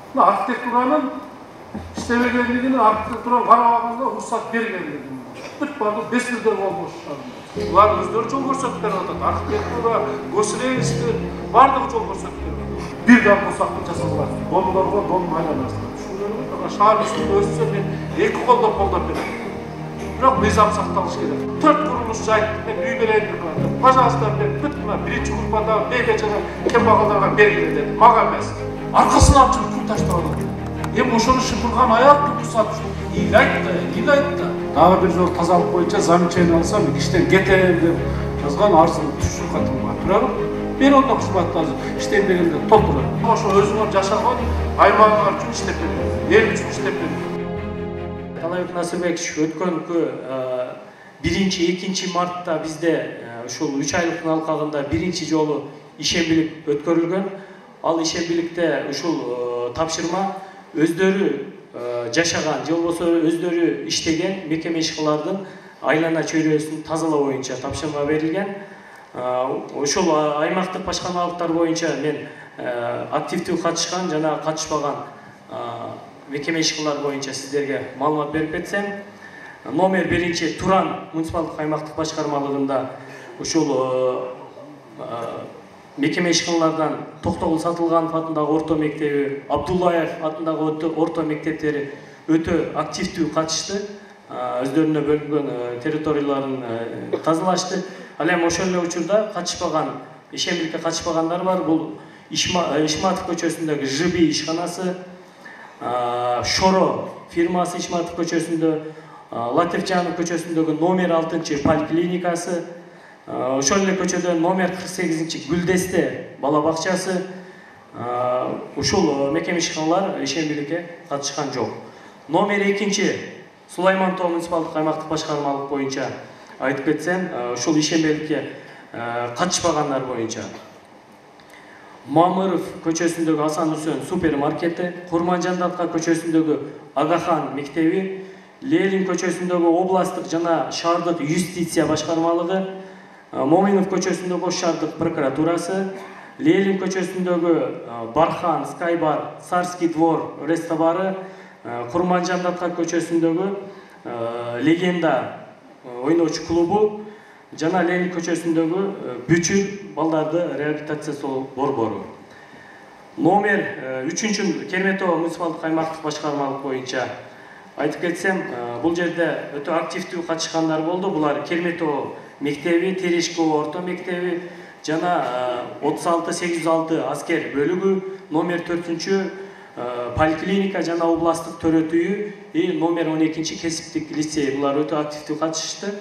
Arxitekturanın işlemegенлигini arxitektura карабаганда уруксат бергенлигин. Бүт бардык 5 жылдар болмуш. Булар өздөрү жол көрсөтүп берип атат. Архитектура, госрейстер бардыгы жол көрсөтүп берип атат. Бир дам курсакты жасалат. Дондорго дон айланасында. Ушуларды шаар үстүндө өссө мен эки колдоп берем. Бирок мыйзам сакталыш керек. 4 курулуш жайт мен үй берейин деп атат. Пожалуйста, мен бүт мына биринчи группада бейбечага кембагалдарга бергиле деди. Мага эмес. Аркасына алып чыгып күн таштап атат. Эми ошону шыпырган аяк турсат ыйлайт да. Дагы бир жол тазалык боюнча замечание алсам, иштен кетем деп жазган арызым түшүр катылган. Бирок мен онда кызматты азыр иштен дегенде толтурат. Ошо өзүңөр жашаган аймагыңар үчүн иштеп берет. Эл үчүн иштеп берет. Талайбек Насырбекович өткөнкү 1-2 мартта бизде ушул 3 айлыктын алкагында биринчи жолу ишембилик өткөрүлгөн. Ал ишембиликте ушул тапшырма өздөрү жашаган, же болбосо өздөрү иштеген мекеме ишкалардын айлана чөйрөсүн тазалоо боюнча тапшырма берилген. Ошол аймактык башкармалыктар боюнча мен активдүү катышкан жана катышпаган мекеме ишкалар боюнча сиздерге маалымат берип кетсем, номер 1 Туран муниципалдык аймактык башкармалыгында ушул мекеме ишканалардан Токтогул Сатылганов атындагы орто мектеби, Абдуллаев атындагы орто мектептери өтө активдүү катышты. Өздөрүнө бөлүнгөн территорияларын тазалашты. Ал эми ошол эле учурда катышпаган, ишембиликке катышпагандар бар. Бул Ишматов көчөсүндөгү ЖБ ишканасы, Шоро фирмасы Ишматов көчөсүндө, Латифжанов көчөсүндөгү номер 6 поликлиникасы, ошол эле көчөдө номер 48 Гүлдесте бала бакчасы, ушул мекеме ишканалар ишембиликке катышкан жок. Номер 2 Сулайман Тоо муниципалдык аймактык башкармалык боюнча айтып кетсем, ушул ишембиликке катышпагандар боюнча Мамыров көчөсүндөгү Асан Үсөн супермаркети, Курманжандатка көчөсүндөгү Агахан мектеби, Ленин көчөсүндөгү областтык жана шаардык юстиция башкармалыгы, Моминов көчөсүндөгү Ош шаардык прокуратурасы, Ленин көчөсүндөгү Бархан, Скайбар, Царский двор рестобары, Курманжандатка көчөсүндөгү Легенда ойночу клубу жана Ленин көчөсүндөгү Бүчүр балдарды реабилитациялоо борбору. Номер 3 Керметоо муниципалдык аймактык башкармалык боюнча айтып кетсем, бул жерде өтө активдүү катышкандар болду. Булар Керметоо мектеби, Терешкова орто мектеби жана 36-806 аскер бөлүгү, номер 4 поликлиника жана областтык төрөтүйү и номер 12 кесиптик лицей. Булар өтө активдүү катышты.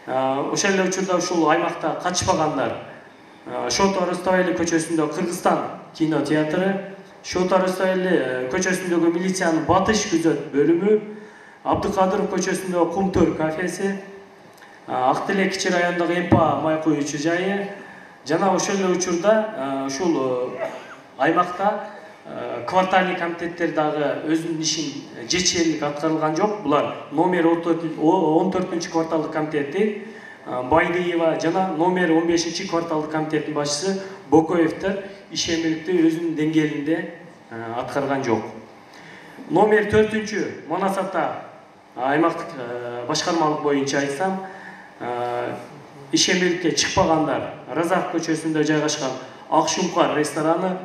Ошол эле учурда ушул аймакта катышпагандар Шот Арыстайли көчөсүндө Кыргызстан кинотеатры, Шот Арыстайли көчөсүндөгү милициянын батыш күзөт бөлүмү, Абдыкадыров көчөсүндөгү Кумтөр кафеси, Актелек кичи райондогу Эмпа май куюучу жайы жана ошол эле учурда ушул аймакта квартальный комитеттер дагы өзүнүн ишин жетишерлик аткарылган жок. Булар номер 14 кварталдык комитети Байдыева жана номер 15 кварталдык комитеттин башчысы Бокоевтер ишембиликти өзүнүн деңгээлинде аткарган жок. Номер 4 Манас ата аймактык башкармалык боюнча айтсам, ишембиликке чыкпагандар Разак көчөсүндө жайгашкан Акшумкар рестораны,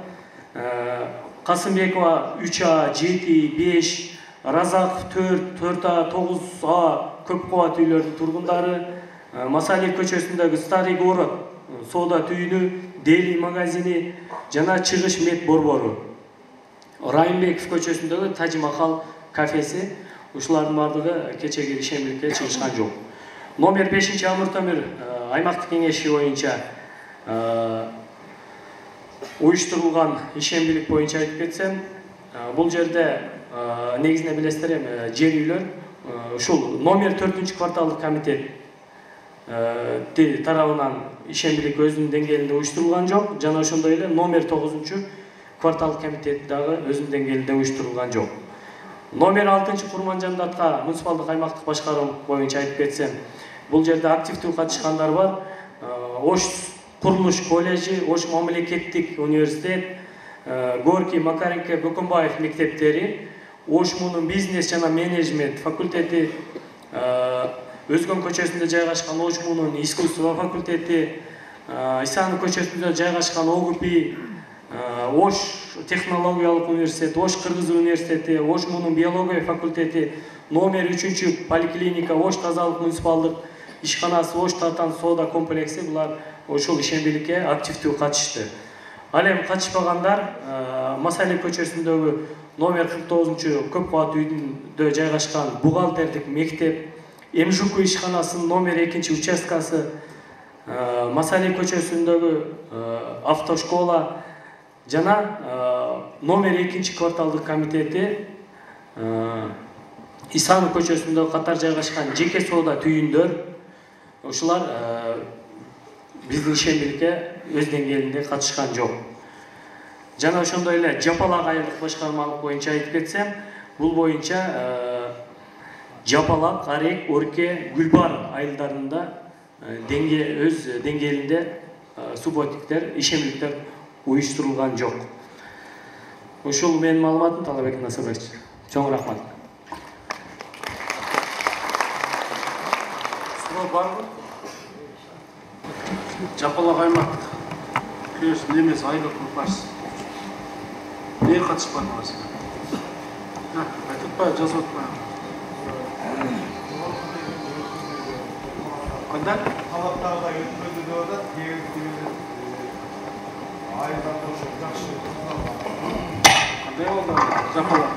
Касымбекова 3А, 7, 5, Разаков 4, 4А, 9А көп кабат үйлөрдүн тургундары, Масали көчөсүндөгү Старый город соода түйүнү, Дели магазини жана Чыгыш мед борбору, Райымбеков көчөсүндөгү Тажимахал кафеси, ушулардын бардыгы кечеги ишембиликке чыгышкан жок. Номер 5 Амыр Темир аймактык кеңеши боюнча уюштурулган ишембилик боюнча айтып кетсем, бул жерде негизинен билесиздер эми жер үйлөр ушул номер 4 кварталдык комитет тарабынан ишембилик өзүнүн деңгээлинде уюштурулган жок, жана ошондой эле номер 9 кварталдык комитет дагы өзүнүн деңгээлинде уюштурулган жок. Номер 6 Курманжандатка муниципалдык аймактык башкармалык боюнча айтып кетсем, бул жерде активдүү катышкандар бар. Ош курулуш колледжи, Ош мамлекеттик университет, Горький, Макаренко, Бөкөнбаев мектептери, ошмунун бизнес жана менеджмент факультети, Өзгөн көчөсүндө жайгашкан ошмунун искусство факультети, Исанов көчөсүндө жайгашкан ОГУПИ, Ош технологиялык университети, Ош Кыргыз университети, ошмунун биология факультети, номер 3 поликлиника, Ош тазалык муниципалдык ишканасы, Ош Татан соода комплекси булар ошол ишембиликке активдүү катышты. Ал эми катышпагандар Масалиев көчөсүндөгү номер 49 көп кабат үйдө жайгашкан бухгалтердик мектеп, МЖК ишканасынын номер 2 участкасы, Масалиев көчөсүндөгү автошкола жана номер 2 кварталдык комитети, Исанов көчөсүндө катар жайгашкан жеке соода түйүндөр, ушулар биздин ишембиликке өз деңгээлинде катышкан жок. Жана ошондой эле Жапалак айылдык башкармалык боюнча айтып кетсем, бул боюнча Жапалак, Арек, Орке, Гүлбар айылдарында өз деңгээлинде субботниктер, ишембиликтер уюштурулган жок. Ушул менин маалыматым, Талабек Насырбекович. Чоң рахмат. Суроо барбы? Жапалак аймактык күйөөсүн эмес айылдык башчысы. Эмне катышпадыңыз? Айтып атпайбы, жазып атпайбы? Кандай? Талаптарда өткөндү деп атат, айылдарда жакшы. Кандай болду? Жапалак.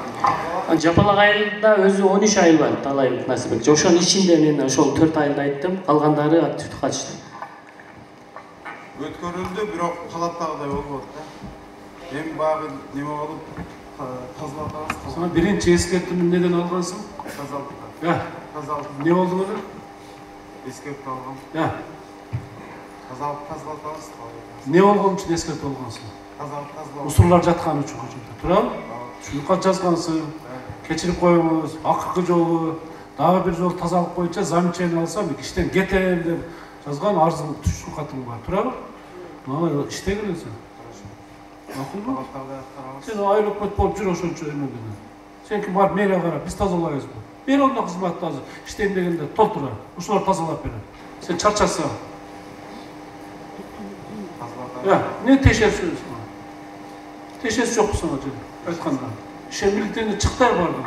Жапалак айылында өзү 13 айыл бар, Талабек Насырбекович. Ошонун ичинде мен ошол 4 айылды айттым, калгандары активдүү катышты. Өткөрүлдү, бирок талаптагыдай болбоду да. Эми багы неме болуп тазалатабыз. Сана биринчи эскертүүнү эмнеден алгансың? Тазалыкта. Тазалык. Не болду мына? Эскертип алгам. Тазалатабыз. Не болгон үчүн эскертип алгансың? Тазалык. Усурлар жаткан үчүн көчөдө. Туурабы? Чуйкат жазгансың. Кечирип коюңуз, акыркы жолу дагы бир жол тазалык боюнча замечание алсам, иштен кетем деп жазган арызың түшүн катың бар. Туурабы? Мына иштеген сен. Макулбу? Сен айыл өкмөт болуп жүр ошончо эмеден. Сен ким барып мэрия карап, биз тазалайбызбы? Бер онда кызматты азыр иштейм дегенде толтура. Ушулар тазалап берет. Сен чарчасаң. Не тешерсиз? Тешерси жокпу сага же? Айтканда. Ишембиликтен чыктай барды.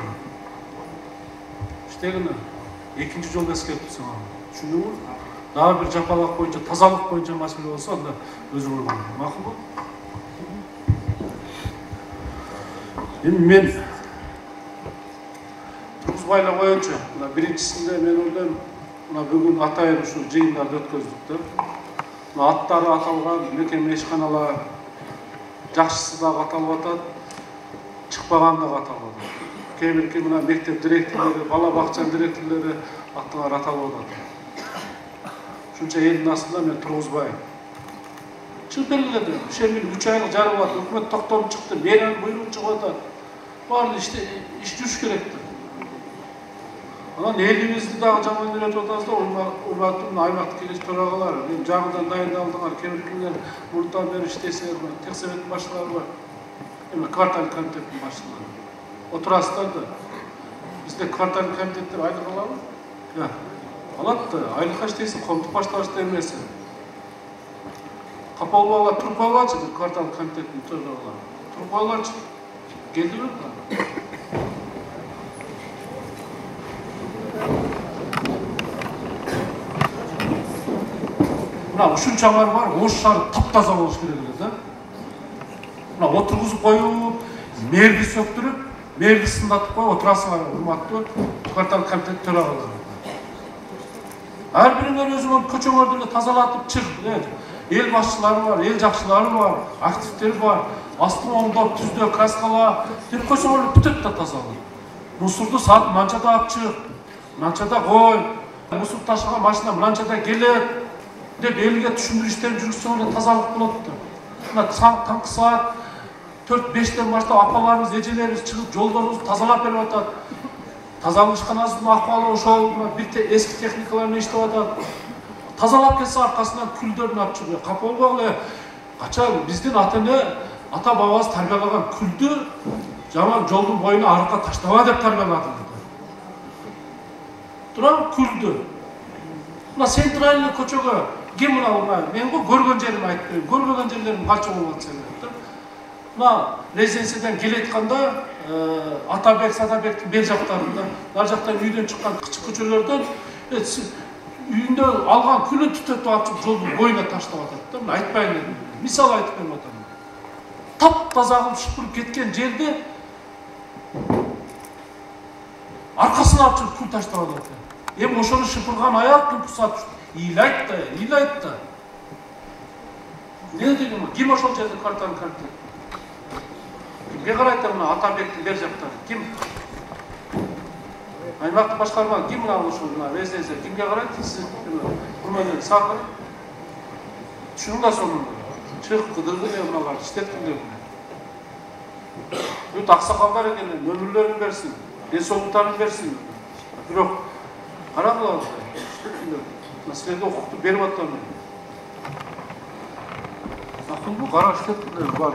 Иштеген. Экинчи жолду эскертип сага. Түшүндүңбү? Дагы бир Жапалак боюнча, тазалык боюнча маселе болсо, анда өзүң ойлоңуз. Макулбу? Эми мен Тургузбайла боюнча, мына биринчисинде мен ойлойм, мына бүгүн атайын ушул жыйындарды өткөздүк да. Мына аттары аталган мекеме ишканалар жакшысы дагы аталып атат, чыкпаганы дагы аталып атат. Кээ бирки мына мектеп директорлору, бала бакчанын директорлору аттары аталып атат. Ушунча элдин астында мен Тургузбай. Чын белгиледи. Ишембилик 3 айлык жарып атат, өкмөт токтом чыкты, мэрияның буйругу чыгып атат. Баары иш жүрүш керек да. Анан элибизди дагы жаман үйрөтүп атабыз да, урматтуу аймактык кеңеш төрагалары, эми жаңыдан дайындалдыңар, кээ биркилер мурунтан бери иштесеңер, техсебеттин башчылары бар. Эми квартал комитеттин башчылары. Отурасыздар да. Бизде квартал комитеттер айлык алабы? Алат да, айлыкка иштейсиң, коомдук башталышта эмеси. Капалбала туруп алгачы квартал комитеттин төрагалары. Туруп алгачы. Келдиби? Мына ушунчалар бар, Ош шаары таптаза болуш керек эле да. Мына отургузуп коюп, мэрди сөктүрүп, мэрди сындатып коюп отурасыңар, урматтуу квартал комитет төрагалары. Ар бириңер өзүңөр көчөңөрдү тазалатып чык. Эл башчылары бар, эл жакшылары бар, активдер бар. Астын оңдоп, түздө краскала, деп койсоңор бүтөт да тазалык. Мусорду саат мынчада алып чык, мынчада кой, мусор ташыган машина мынчада келет деп элге түшүндүрүү иштерин жүргүзсөңөр тазалык болот да. Мына таңкы саат 4-5тен баштап апаларыбыз, эжелерибиз чыгып жолдорубузду тазалап берип атат. Тазалык ишканасынын акыбалы ошол бир эски техникалар менен иштеп атат. Тазалап келсе аркасынан күлдөрүн алып чыгып, капа болбогу эле. Качан биздин ата-эне ата бабасы тарбиялаган күлдү жаман жолдун боюна арыкка таштаба деп тарбиялады дейді. Турам күлдү. Мына центральный көчөгө ким мына мен го көргөн жерин айтпайм. Көрбөгөн жерлерим канча болуп атса керек. Мына резиденциядан келетканда Атабек, Садабектин бер жактарында, ар жактан үйдөн чыккан кычык көчөлөрдөн үйүндө алган күлүн түтөтүп алып жолдун боюна таштап атат да. Мен айтпайын дедим. Мисал айтып берип атам. Тап-таза кылып шыпырып кеткен жерде аркасына алып күл таштап атат. Эми ошону шыпырган аяк күл кусап ыйлайт да. Не деген ким ошол жерде картаны картет? Кимге карайт мына Атабектин бер жактары? Ким? Аймактык башкарма ким мына ошол резиденция кимге карайт? Сиз курмандуу сагы. Түшүнүң сонунда. Чык кыдыргын мыналар иштеткиндер. Бүт аксакалдар экен, өмүрлөрүн берсин, денсаулыктарын берсин. Бирок караңыздар, иштеткиндер. Силерге укукту берип атам мен. Акылдуу кара иштеткиндер бар.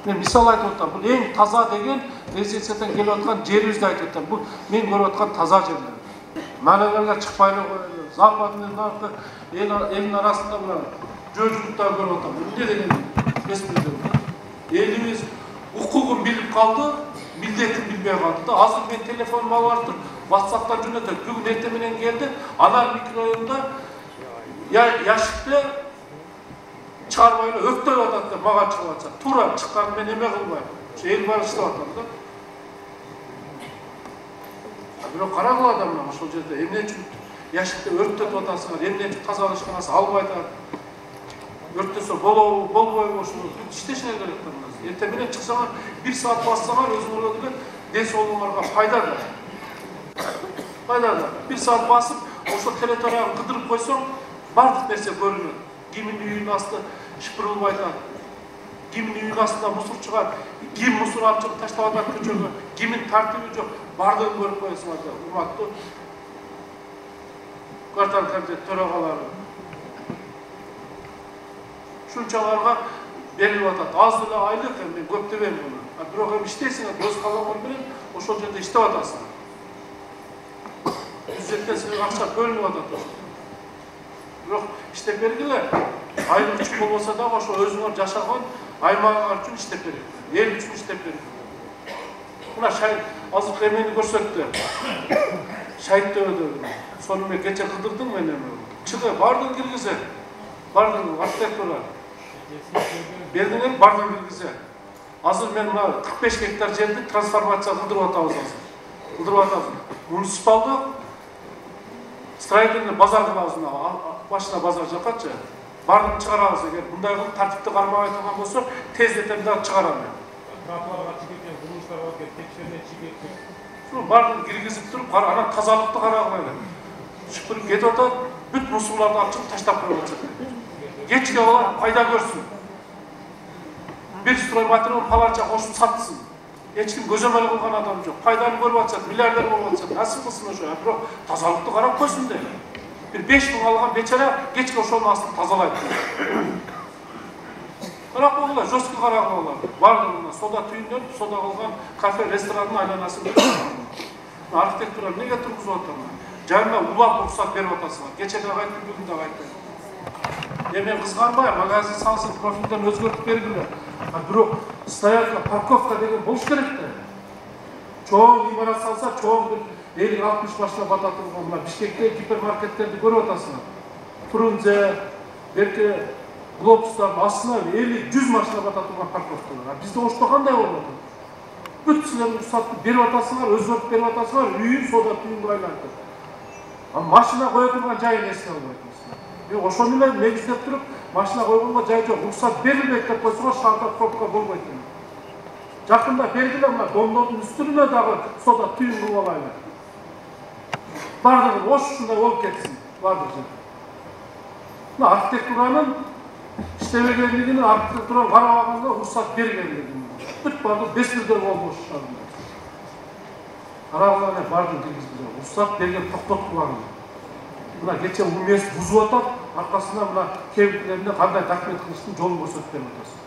Мен мисал айтып атам. Бул эң таза деген резиденциядан келип аткан жерибизди айтып атам. Бул мен көрүп аткан таза жерлер. Маналарга чыкпай эле коелу. Западный наркы элдин арасында мына жөжүлүктөр көрүп атам. Эмне деген эсмиздер. Элибиз укугун билип калды, милдетин билбей калды да. Азыр мен телефонума барып туруп WhatsApp'tan жөнөтөт. Бүгүн эртең менен келди. Анар микрорайонунда яшыкты чыгарбай эле өктөп атат деп мага чыгып атса. Туура чыккан мен эме кылбайм. Ошо эл баары иштеп атам да. Бирок карагыла да мына ошол жерде эмне үчүн яшыкты өрттөтүп атасыңар, эмне үчүн тазалашканасы албай да. Өрттөсө болобу, болбойбу ошону иштешиңер керек да. Эртең менен чыксаңар, 1 саат бассаңар өзүңөргө деле денсаулыгыңарга пайда да. 1 саат басып, ошо территорияны кыдырып койсоң, бардык нерсе көрүнөт. Кимдин үйүнүн асты шыпырылбай атат. Кимдин үйүнүн астында мусор чыгат, ким мусор алып чыгып таштап атат көчөгө, кимдин тартиби жок, бардыгын көрүп коесуңар да. Урматтуу квартал комитет төрагалары. Ушунчаларга берилип атат. Аз эле айлык, мен көп дебейм муну. Бирок эми иштейсиңер, өз каалагың менен ошол жерде иштеп атасыңар. Бюджеттен силерге акча бөлүнүп атат. Бирок иштеп бергиле. Айлык үчүн болбосо дагы ошо өзүңөр жашаган аймагыңар үчүн иштеп берет. Эл үчүн иштеп берет. Мына шай азыркы эмени көрсөттү. Шайт дөбөдө. Сону мен кече кылдырдым мен эми. Чыгы бардыгын киргизе. Бардыгын архитектура. Бердиңер бардыгын киргизе. Азыр мен мына 45 гектар жерди трансформация кылдырып атабыз азыр. Кылдырып атабыз. Муниципалдык строительный базар кылабыз мына башына базар жакачы. Бардыгын чыгарабыз эгер мындай кылып тартипти кармабай турган болсо тездетем да чыгарам мен. Тротуарга чигилген курулуштарга текшерме чигилген. Шуну бардыгын киргизип туруп, анан тазалыкты карагыла. Шыпырып кетип атат, бүт мусорларды алып чыгып таштап коюп атат. Кечке алар пайда көрсүн. Bir стройматериал паланча кошуп сатсын. Эч ким көзөмөл кылган адам жок. Пайданы көрүп атат, миллиардер болуп атат. Насып кылсын ошо. Бирок тазалыкты карап койсун деп. Bir 5 миң алган бечара кечке ошонун астын тазалайт. Карап койгула, жостко карап койгула. Бардыгына сода түйүндөн, сода кылган кафе, ресторанын айланасын. Архитектура эмнеге тургузуп атат? Жайына улап уруксат берип атасыңар. Кече дагы айттым, бүгүн дагы айттым. Мен кызганбайм, магазин салсын, профилден өзгөртүп бергиле. Бирок стоянка, парковка деген болуш керек да. Чоң имарат салса, чоң 50-60 башына бата турган мына Бишкекте гипермаркеттерди көрүп атасыңар. Фрунзе, берке глобустардын астына 50-100 машина бата турган парковкалар. Бизде ошто кандай болуп атат? Бүт силер уруксатты берип атасыңар, өзгөртүп берип атасыңар, үйүн сода түйүнгө айлантып. Машина кое турган жайын эске албайт. Ошо менен негиздеп туруп, машина койгонго жай жок, уруксат берилбейт деп койсоңор шаарда пробка болбойт. Жакында бергиле мына домдордун үстүнө дагы сода түйүн кылып алайлы. Бардыгы ошундай болуп кетсин, бардык жер. Мына архитектуранын иштебегендигин, архитектураны карабаганда уруксат бергендигин. Бүт бардык 5 бирдей болуш шаарында. Карабаганда бардык киргизилген, уруксат берген токтоткулаган. Мына кече умес бузуп атат, аркасына мына кебитлерине кандай документ кылыштын жолун көрсөтүп берип атасыз.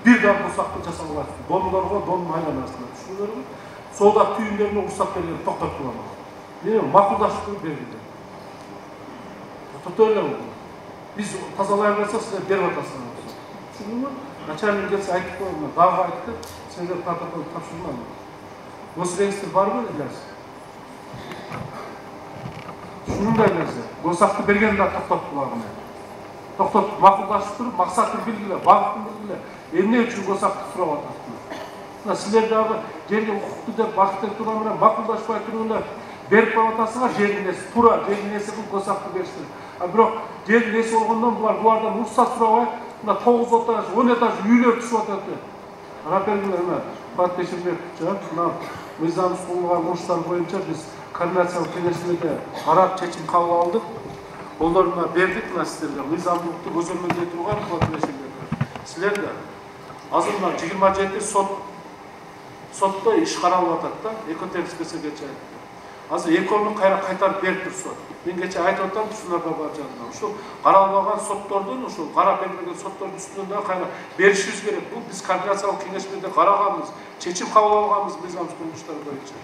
bir дан босақты жасап аласыз. Донларға дон айланасына түшүнүлөрбү? Соода түйүндөрүнө уруксат берген токтотуп алам. Мен макулдаштырып берди. Токтойлор. Биз тазалай алсак силер берип атасыңар. Түшүндүңбү? Начальник келсе айтып коюңар, дагы айтты, сендер протокол тапшырмаңдар. Госрегистр барбы элес? Шундай нерсе. Госакты берген да токтотуп булагына. Токтотуп макулдаштырып, максатын белгиле, багытын белгиле. Эмне үчүн госакты сурап атасыңар? Мына силер дагы жерге укуктуу деп архитектура менен макулдашпай туруп эле берип коюп атасыңар, жердин эси туура, жердин эси кылып госакты беришти. А бирок жердин эси болгондон булардан уруксат сурабай, мына 9 этаж, 10 этаж үйлөр түшүп атат. Карап бергиле, мына Батбеширбековча, мына мыйзам курулган курулуштар боюнча биз координациялык кеңешмеде карап чечим кабыл алдык. Олар мына бердик мына силерге мыйзамдыкты көзөмөлдөй турган Батбеширбеков. Силер да азыр мына 27 сотто иш каралып атат да, экотекстке кече. Азыр экону кайтарып берип турсун. Мен кече айтып атам Турсунар Бабажанга. Ушул каралбаган соттордун, ушул карап берилген соттордун үстүнөн да кайра беришибиз керек. Бул биз координациялык кеңешмеде караганбыз, чечим кабыл алганбыз мыйзам курулуштар боюнча.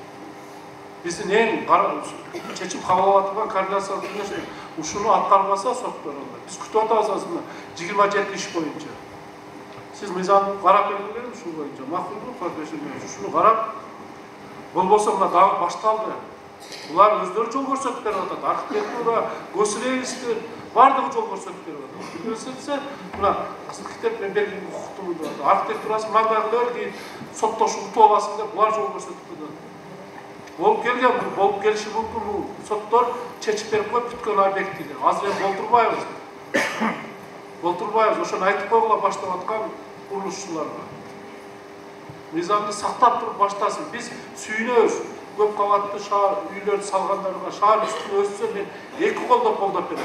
Биздин эң чечим кабыл алып аткан координациялык кеңешме ушуну аткарбаса соттор биз күтүп атабыз азыр 27 иш боюнча. Сиз мыйзамды карап бергилер ушул боюнча. Макулбу, Батбеширбеков? Ушуну карап болбосо мына дагы башталды. Булар өздөрү жол көрсөтүп берип атат. Архитектура, госрегистр бардыгы жол көрсөтүп берип атат. Көрсөтсө, мына архитектор мен берген укуктуу деп атат. Архитектурасы мындайлар кийин соттош утуп аласың деп булар жол көрсөтүп атат. Болуп келген, болуп келиши мүмкүн бул соттор чечип берип коюп бүткөн объектиди. Азыр эми болтурбайбыз. Болтурбайбыз. Ошону айтып койгула баштап аткан курулушчуларга. Мыйзамды сактап туруп баштасын. Биз сүйүнөбүз. Көп кабаттуу шаар үйлөрдү салгандарга шаар үстүнө өссө мен эки колдоп берем.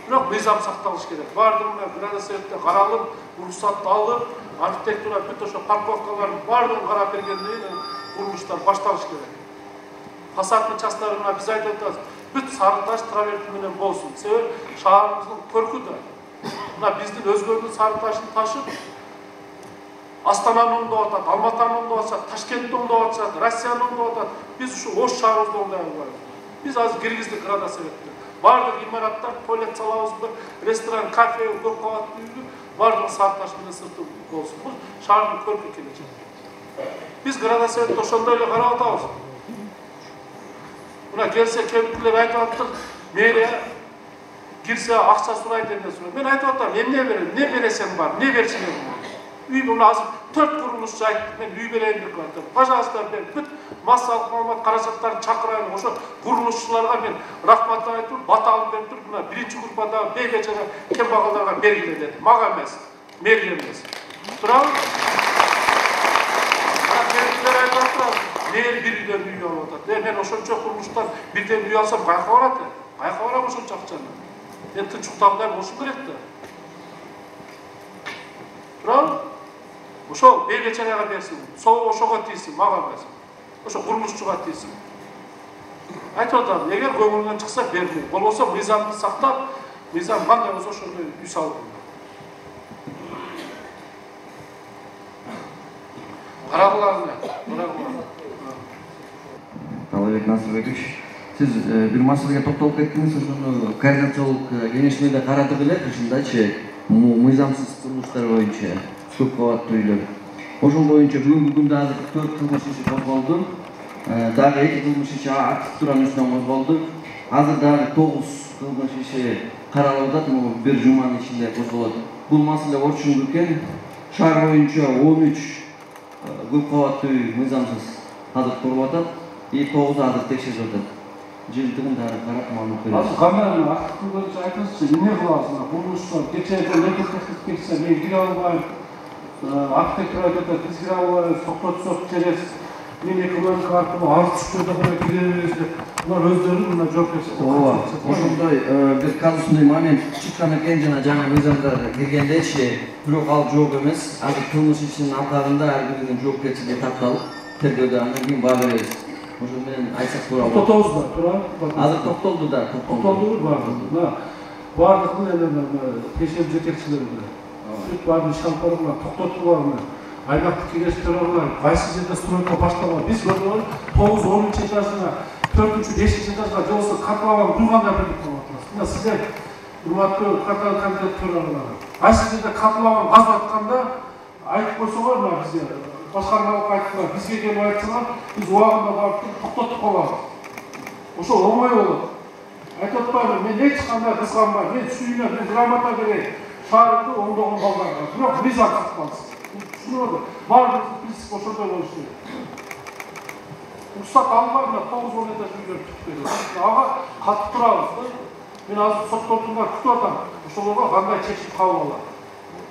Бирок мыйзам сакталыш керек. Бардыгына градосоветте каралып, уруксатты алып, архитектура бүт ошо парковкалардын бардыгын карап бергенден кийин курулуштар башталыш керек. Фасадный частарына биз айтып атабыз, бүт сары таш траверти менен болсун. Себеби шаарыбыздын көркү да. Мына биздин өзгөрдүн сары ташын ташып Астананы оңдоп атат, Алматыны оңдоп атат, Ташкентти оңдоп атат, Россияны оңдоп атат. Биз ушу Ош шаарыбызды оңдой албайбыз. Биз азыр киргиздик градосоветти. Бардык имараттар, туалет салабызбы, ресторан, кафе, көп кабаттуу үйлү бардыгы сары таш менен сырты болсун. Бул шаардын көркү келечеги. Биз градосоветти ошондой эле карап атабыз. Мына келсе кемпирлер айтып атат, мэрия кирсе акча сурайт деп сурайт. Мен айтып атам, эмне берем, не бересең бар, не берсең бар. Үй мына азыр 4 курулушчу айтты, мен үй берейин деп атам. Пожалуйста, мен бүт массалык маалымат каражаттарын чакырайын. Ошо курулушчуларга мен рахмат айтып, бата алып берип туруп, мына биринчи группадагы бейбет жана кембагалдарга бергиле деди. Мага эмес, мэрия эмес. Туурабы? Кемпирлер айтып атат, мэр бир үйдөн үй алып атат. Мен ошончо курулуштан бирден үй алсам кайка барат? Кайка барам ошончо акчаны? Мен тынчтагыдай болушу керек да. Туурабы? Ошол бейбеченага берсин, сол ошого тийсин, мага эмес. Ошо курулушчуга тийсин. Айтып атам, эгер көңүлүнөн чыкса бербей, болбосо мыйзамды сактап, мыйзам кандай болсо ошондой үй салып. Карагыларына, Талабек Насырбекович, сиз бир маселеге токтолуп кеттиңиз, ошону координациялык кеңешмеде карадык эле, ушундайчы мыйзамсыз курулуштар боюнча көп кабаттуу үйлөр. Ошол боюнча бүгүнкү күндө азыр 4 кылмыш иши козголду. Дагы 2 кылмыш иши архитектуранын үстүнөн козголду. Азыр дагы 9 кылмыш иши каралып атат, могу бир жуманын ичинде козголот. Бул маселе орчундуу экен. Шаар боюнча 13 көп кабаттуу үй мыйзамсыз азыр туруп атат. 9 азыр текшерип атат. Жыйынтыгын дагы карап маалымат беребиз. Азыр кандай архитектура боюнча айтыңызчы, эмне кылабыз? Курулуштар кечээ мектепке келсе мен кире албайм. Архитектура айтат, биз кире албайбыз, токтотсок через мен экономика аркылуу арыз түшкөндө гана киребиз деп. Булар өздөрү мына жоопкерчиликти. Ооба, ошондой бир казусный момент чыккан экен жана жаңы мыйзамда киргендечи, бирок ал жооп эмес. Азыр кылмыш ишинин атагында ар биринин жоопкерчилиги такталып, тергөөдө андан кийин баа беребиз. Ошол менен айтсак туура болот. Токтотобузбу, туура? Азыр токтолду да, Токтолдубу бардыгы. Бардыгын эми кешен жетекчилери барын шампарына тоқтатуларына аймақтық кеңес төрағалары қайсы жерде стройка башталған біз көрген 9-10 этажына 4-5 этажға жолсы котлован құйғанда біліп қалып отырмыз. Мына сіздер урматтуу квартал комитет төрағалары қайсы жерде котлован газ атқанда айтып қойсаңар мына бізге басқармалық айтқандар бізге келіп айтсаңар біз уақытында барып тоқтатып қаламыз. Ошо оңай болады. Айтып отпаймын, мен ешқандай қызғанбай, мен сүйіне, мен грамота берейін, шарықты оңдоғын қалдарға. Бірақ мизан сақталсын. Түсінеді, барлық принцип ошондой болуш керек. Рұқсат алынбай, мына 9-10 этаж үйлер түптеді. Аға қатып тұрабыз. Мен азыр соттордунда күтіп атам. Ошолорго кандай чечим кабыл алат.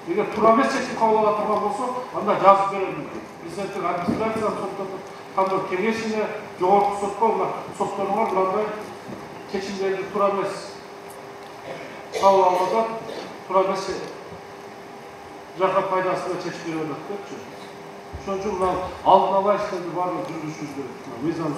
Эгер туура эмес чечим кабыл ала турган болсо, анда жазып берем. Президенттик администрацияны соттотуп, кандыр кеңешине, жогорку сотко, мына сотторуңар мындай чечимдерди туура эмес кабыл алганда, туура эмес жака пайдасына чечип берип атат депчи. Ошон үчүн мына алдын ала иштерди баардыгын жүргүзүшүбүз керек. Мыйзам